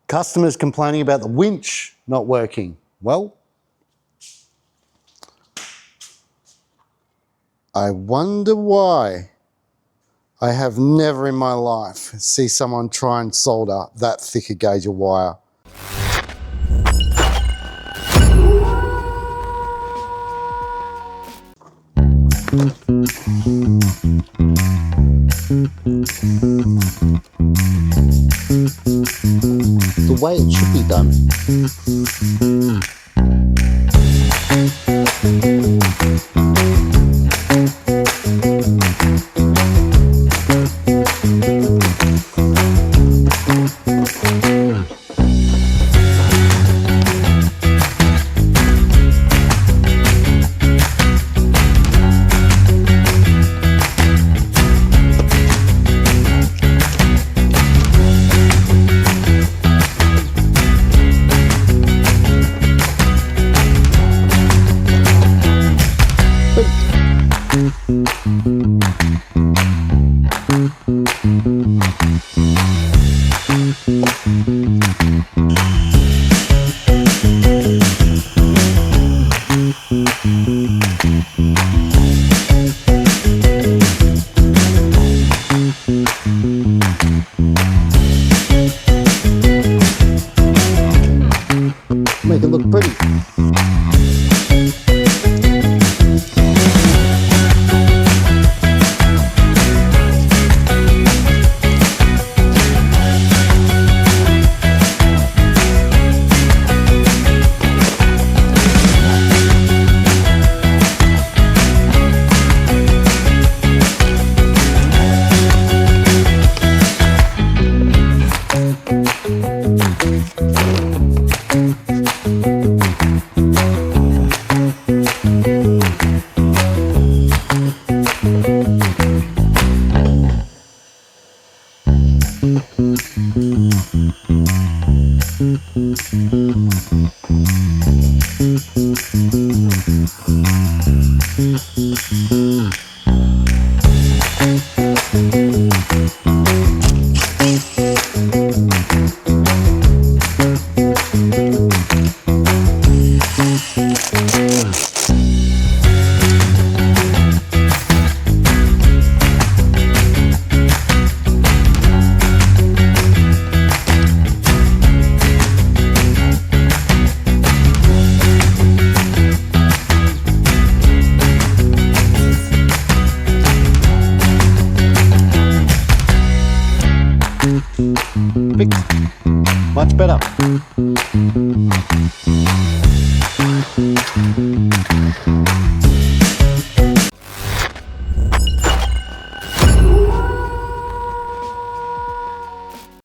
Customers complaining about the winch not working. Well, I wonder why. I have never in my life see someone try and solder that thick a gauge of wire. The way it should be done. Make it look pretty. Much better.